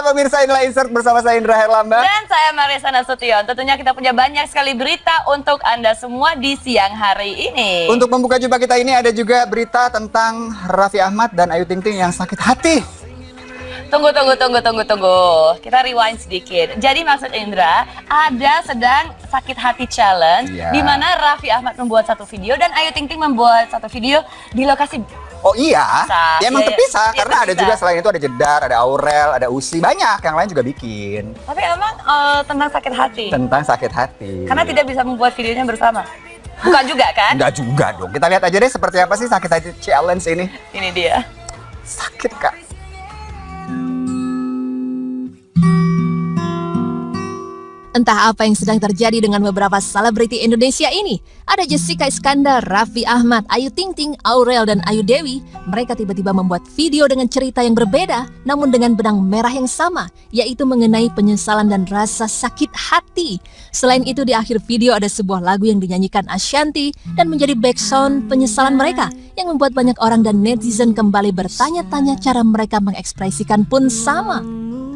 Halo pemirsa, inilah Insert bersama saya Indra Herlambang. Dan saya Marissa Nasution. Tentunya kita punya banyak sekali berita untuk Anda semua di siang hari ini. Untuk membuka jumpa kita ini ada juga berita tentang Raffi Ahmad dan Ayu Ting Ting yang sakit hati. Tunggu. Kita rewind sedikit. Jadi maksud Indra, ada sedang sakit hati challenge, di mana Raffi Ahmad membuat satu video dan Ayu Ting Ting membuat satu video di lokasi. Oh iya, ya emang terpisah karena ada terpisah. juga selain itu ada Jedar, ada Aurel, ada Usi, banyak yang lain juga bikin. Tapi emang tentang sakit hati. Tentang sakit hati. Karena tidak bisa membuat videonya bersama. Bukan juga kan? Enggak juga dong. Kita lihat aja deh seperti apa sih sakit hati challenge ini. Ini dia. Sakit Kak. Entah apa yang sedang terjadi dengan beberapa selebriti Indonesia ini. Ada Jessica Iskandar, Raffi Ahmad, Ayu Ting Ting, Aurel, dan Ayu Dewi. Mereka tiba-tiba membuat video dengan cerita yang berbeda, namun dengan benang merah yang sama, yaitu mengenai penyesalan dan rasa sakit hati. Selain itu, di akhir video ada sebuah lagu yang dinyanyikan Ashanty dan menjadi backsound penyesalan mereka, yang membuat banyak orang dan netizen kembali bertanya-tanya cara mereka mengekspresikan pun sama.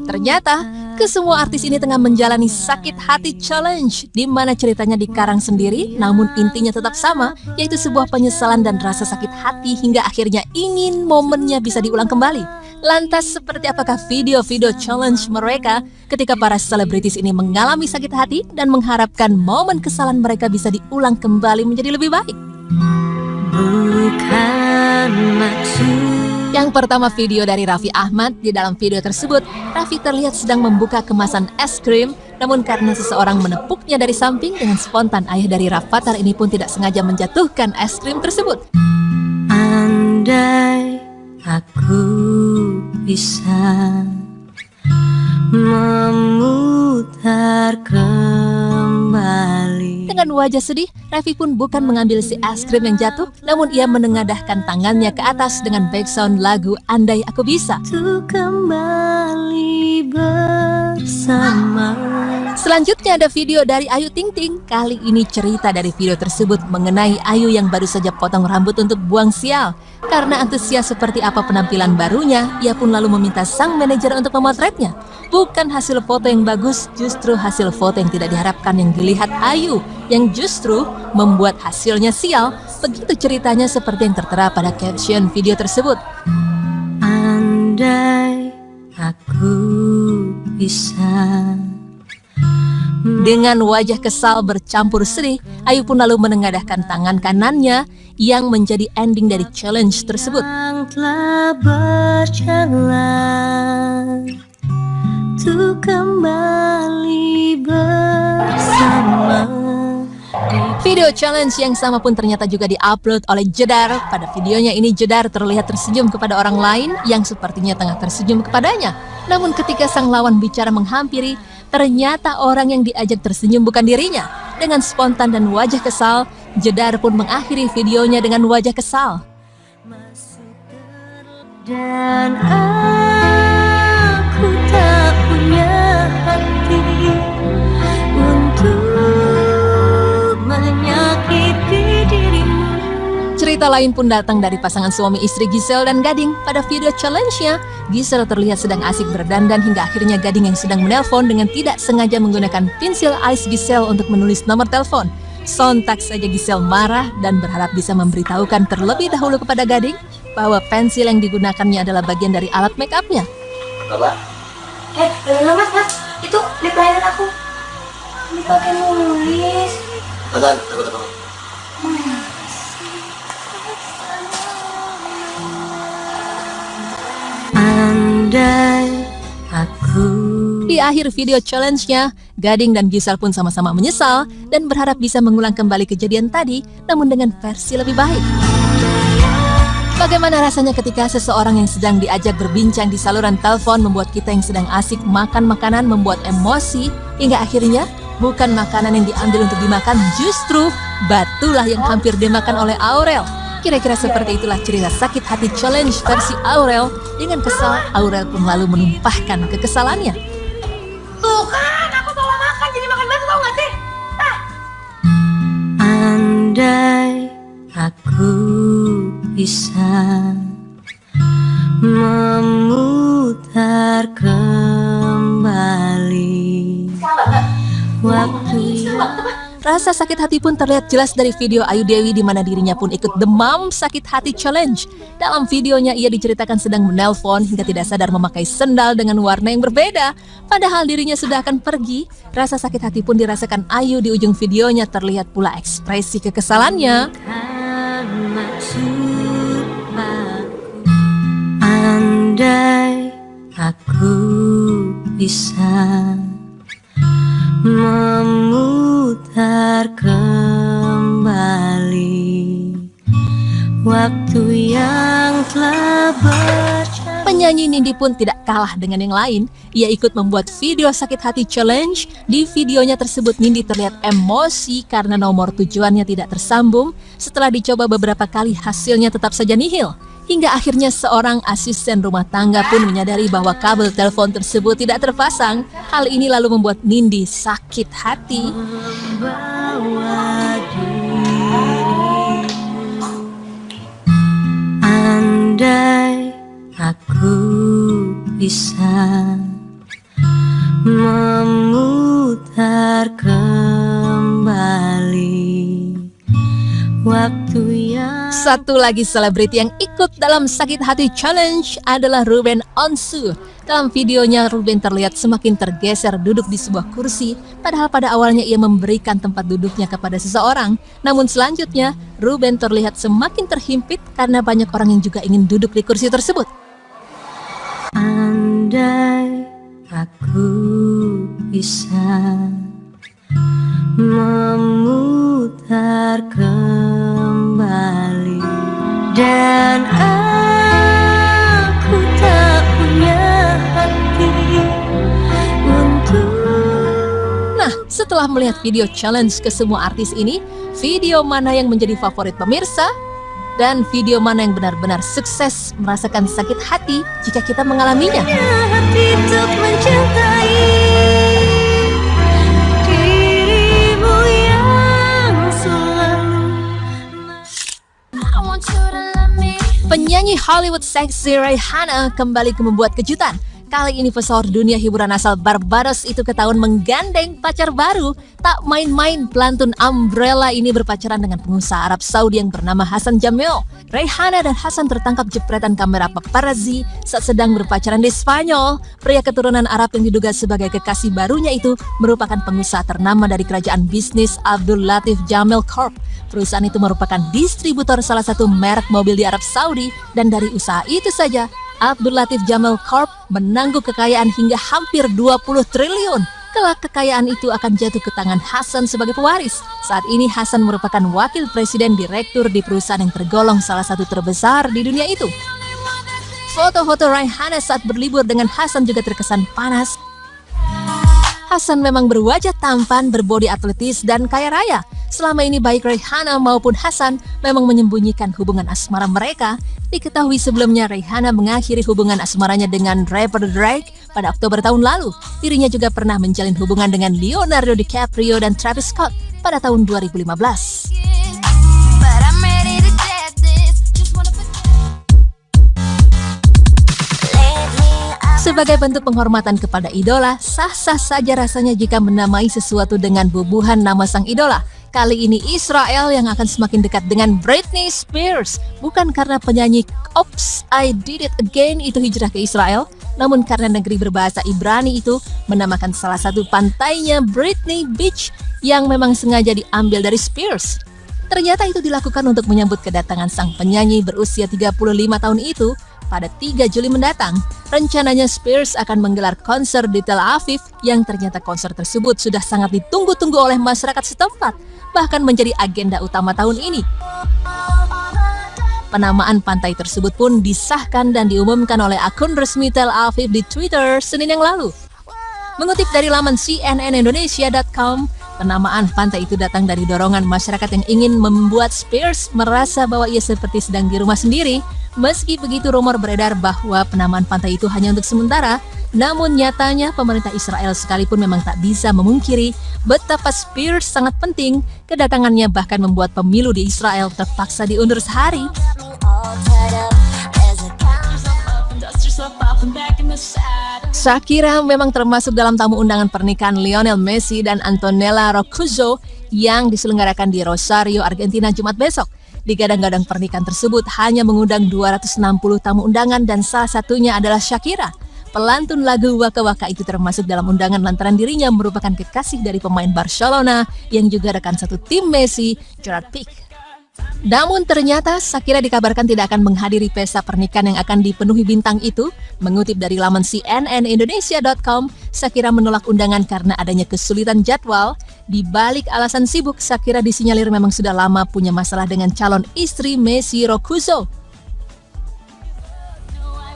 Ternyata, kesemua artis ini tengah menjalani sakit hati challenge, di mana ceritanya dikarang sendiri, namun intinya tetap sama, yaitu sebuah penyesalan dan rasa sakit hati hingga akhirnya ingin momennya bisa diulang kembali. Lantas, seperti apakah video-video challenge mereka ketika para selebritis ini mengalami sakit hati dan mengharapkan momen kesalahan mereka bisa diulang kembali menjadi lebih baik? Bukan maksud. Yang pertama, video dari Raffi Ahmad. Di dalam video tersebut, Raffi terlihat sedang membuka kemasan es krim, namun karena seseorang menepuknya dari samping, dengan spontan ayah dari Rafathar ini pun tidak sengaja menjatuhkan es krim tersebut. Andai aku bisa memutar kembali. Dengan wajah sedih, Raffi pun bukan mengambil si es krim yang jatuh, namun ia menengadahkan tangannya ke atas dengan backsound lagu Andai Aku Bisa. Untuk kembali bersama. Selanjutnya ada video dari Ayu Ting Ting. Kali ini cerita dari video tersebut mengenai Ayu yang baru saja potong rambut untuk buang sial. Karena antusias seperti apa penampilan barunya, ia pun lalu meminta sang manajer untuk memotretnya. Bukan hasil foto yang bagus, justru hasil foto yang tidak diharapkan yang dilihat Ayu, yang justru membuat hasilnya sial. Begitu ceritanya seperti yang tertera pada caption video tersebut. Andai aku bisa. Dengan wajah kesal bercampur sedih, Ayu pun lalu menengadahkan tangan kanannya yang menjadi ending dari challenge tersebut. Telah berjalan untuk kembali bersama. Video challenge yang sama pun ternyata juga diupload oleh Jedar. Pada videonya ini Jedar terlihat tersenyum kepada orang lain yang sepertinya tengah tersenyum kepadanya. Namun ketika sang lawan bicara menghampiri, ternyata orang yang diajak tersenyum bukan dirinya. Dengan spontan dan wajah kesal, Jedar pun mengakhiri videonya dengan wajah kesal. Dan aku tak punya hati untuk menyakiti dirimu. Cerita lain pun datang dari pasangan suami istri Giselle dan Gading. Pada video challenge-nya, Giselle terlihat sedang asik berdandan hingga akhirnya Gading yang sedang menelpon dengan tidak sengaja menggunakan pensil ais Giselle untuk menulis nomor telepon. Sontak saja Giselle marah dan berharap bisa memberitahukan terlebih dahulu kepada Gading bahwa pensil yang digunakannya adalah bagian dari alat make up-nya. Apa? Mas, itu lip liner aku dipakai nulis. Bentar, tunggu. Andai aku. Di akhir video challenge-nya, Gading dan Giselle pun sama-sama menyesal dan berharap bisa mengulang kembali kejadian tadi, namun dengan versi lebih baik. Bagaimana rasanya ketika seseorang yang sedang diajak berbincang di saluran telepon membuat kita yang sedang asik makan makanan membuat emosi, hingga akhirnya bukan makanan yang diambil untuk dimakan, justru batulah yang hampir dimakan oleh Aurel. Kira-kira seperti itulah cerita sakit hati challenge versi Aurel. Dengan kesal, Aurel pun lalu menumpahkan kekesalannya. Tuh kan, aku salah makan jadi makan batu, tau gak sih? Andai aku bisa memutar kembali. waktu Rasa sakit hati pun terlihat jelas dari video Ayu Dewi di mana dirinya pun ikut demam sakit hati challenge. Dalam videonya ia diceritakan sedang menelpon hingga tidak sadar memakai sendal dengan warna yang berbeda. Padahal dirinya sudah akan pergi. Rasa sakit hati pun dirasakan Ayu di ujung videonya, terlihat pula ekspresi kekesalannya. Andai aku bisa memutar kembali waktu yang telah berjalan. Penyanyi Nindi pun tidak kalah dengan yang lain. Ia ikut membuat video sakit hati challenge. Di videonya tersebut Nindi terlihat emosi karena nomor tujuannya tidak tersambung. Setelah dicoba beberapa kali hasilnya tetap saja nihil. Hingga akhirnya seorang asisten rumah tangga pun menyadari bahwa kabel telepon tersebut tidak terpasang. Hal ini lalu membuat Nindi sakit hati. Andai aku bisa memutar kembali waktu yang... Satu lagi selebriti yang ikut dalam sakit hati challenge adalah Ruben Onsu. Dalam videonya Ruben terlihat semakin tergeser duduk di sebuah kursi, padahal pada awalnya ia memberikan tempat duduknya kepada seseorang. Namun selanjutnya Ruben terlihat semakin terhimpit karena banyak orang yang juga ingin duduk di kursi tersebut. Andai aku bisa memutar kembali dan aku tak punya hati untuk... Nah, setelah melihat video challenge ke semua artis ini, video mana yang menjadi favorit pemirsa? Dan video mana yang benar-benar sukses merasakan sakit hati jika kita mengalaminya? Hati untuk mencintai dirimu yang selalu. Penyanyi Hollywood seksi Rihanna kembali membuat kejutan. Kali ini pesohor dunia hiburan asal Barbados itu ketahuan menggandeng pacar baru. Tak main-main, pelantun Umbrella ini berpacaran dengan pengusaha Arab Saudi yang bernama Hassan Jamil. Rihanna dan Hassan tertangkap jepretan kamera paparazzi saat sedang berpacaran di Spanyol. Pria keturunan Arab yang diduga sebagai kekasih barunya itu merupakan pengusaha ternama dari kerajaan bisnis Abdul Latif Jamil Corp. Perusahaan itu merupakan distributor salah satu merek mobil di Arab Saudi, dan dari usaha itu saja Abdul Latif Jamil Corp menangguh kekayaan hingga hampir 20 triliun. Kelak kekayaan itu akan jatuh ke tangan Hassan sebagai pewaris. Saat ini Hassan merupakan wakil presiden direktur di perusahaan yang tergolong salah satu terbesar di dunia itu. Foto-foto Rihanna saat berlibur dengan Hassan juga terkesan panas. Hassan memang berwajah tampan, berbodi atletis, dan kaya raya. Selama ini baik Rihanna maupun Hassan memang menyembunyikan hubungan asmara mereka. Diketahui sebelumnya Rihanna mengakhiri hubungan asmaranya dengan rapper Drake pada Oktober tahun lalu. Dirinya juga pernah menjalin hubungan dengan Leonardo DiCaprio dan Travis Scott pada tahun 2015. Sebagai bentuk penghormatan kepada idola, sah-sah saja rasanya jika menamai sesuatu dengan bubuhan nama sang idola. Kali ini Israel yang akan semakin dekat dengan Britney Spears. Bukan karena penyanyi Oops, I Did It Again itu hijrah ke Israel, namun karena negeri berbahasa Ibrani itu menamakan salah satu pantainya Britney Beach yang memang sengaja diambil dari Spears. Ternyata itu dilakukan untuk menyambut kedatangan sang penyanyi berusia 35 tahun itu pada 3 Juli mendatang. Rencananya Spears akan menggelar konser di Tel Aviv yang ternyata konser tersebut sudah sangat ditunggu-tunggu oleh masyarakat setempat, bahkan menjadi agenda utama tahun ini. Penamaan pantai tersebut pun disahkan dan diumumkan oleh akun resmi Tel Aviv di Twitter Senin yang lalu. Mengutip dari laman cnnindonesia.com, penamaan pantai itu datang dari dorongan masyarakat yang ingin membuat Spears merasa bahwa ia seperti sedang di rumah sendiri. Meski begitu, rumor beredar bahwa penamaan pantai itu hanya untuk sementara, namun nyatanya pemerintah Israel sekalipun memang tak bisa memungkiri betapa Spears sangat penting. Kedatangannya bahkan membuat pemilu di Israel terpaksa diundur sehari. Shakira memang termasuk dalam tamu undangan pernikahan Lionel Messi dan Antonella Roccuzzo yang diselenggarakan di Rosario, Argentina Jumat besok. Digadang-gadang pernikahan tersebut hanya mengundang 260 tamu undangan dan salah satunya adalah Shakira. Pelantun lagu Waka Waka itu termasuk dalam undangan lantaran dirinya merupakan kekasih dari pemain Barcelona yang juga rekan satu tim Messi, Gerard Pique. Namun ternyata Shakira dikabarkan tidak akan menghadiri pesta pernikahan yang akan dipenuhi bintang itu. Mengutip dari laman cnnindonesia.com, Shakira menolak undangan karena adanya kesulitan jadwal. Di balik alasan sibuk, Shakira disinyalir memang sudah lama punya masalah dengan calon istri Messi Roccuzzo.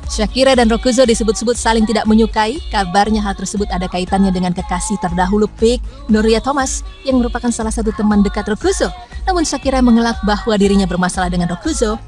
Shakira dan Roccuzzo disebut-sebut saling tidak menyukai. Kabarnya hal tersebut ada kaitannya dengan kekasih terdahulu Pique, Nuria Thomas, yang merupakan salah satu teman dekat Roccuzzo. Namun Shakira mengelak bahwa dirinya bermasalah dengan Roccuzzo.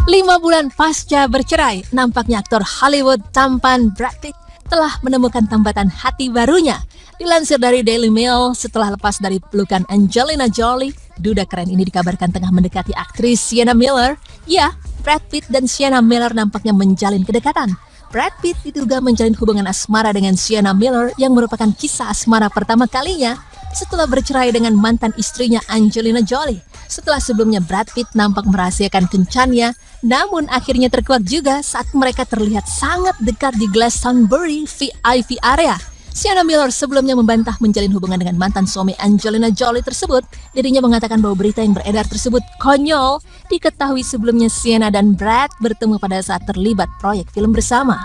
5 bulan pasca bercerai, nampaknya aktor Hollywood tampan Brad Pitt telah menemukan tambatan hati barunya. Dilansir dari Daily Mail, setelah lepas dari pelukan Angelina Jolie, duda keren ini dikabarkan tengah mendekati aktris Sienna Miller. Ya, Brad Pitt dan Sienna Miller nampaknya menjalin kedekatan. Brad Pitt diduga menjalin hubungan asmara dengan Sienna Miller yang merupakan kisah asmara pertama kalinya setelah bercerai dengan mantan istrinya Angelina Jolie. Setelah sebelumnya Brad Pitt nampak merahasiakan kencannya, namun akhirnya terkuak juga saat mereka terlihat sangat dekat di Glastonbury VIP area. Sienna Miller sebelumnya membantah menjalin hubungan dengan mantan suami Angelina Jolie tersebut. Dirinya mengatakan bahwa berita yang beredar tersebut konyol. Diketahui sebelumnya Sienna dan Brad bertemu pada saat terlibat proyek film bersama.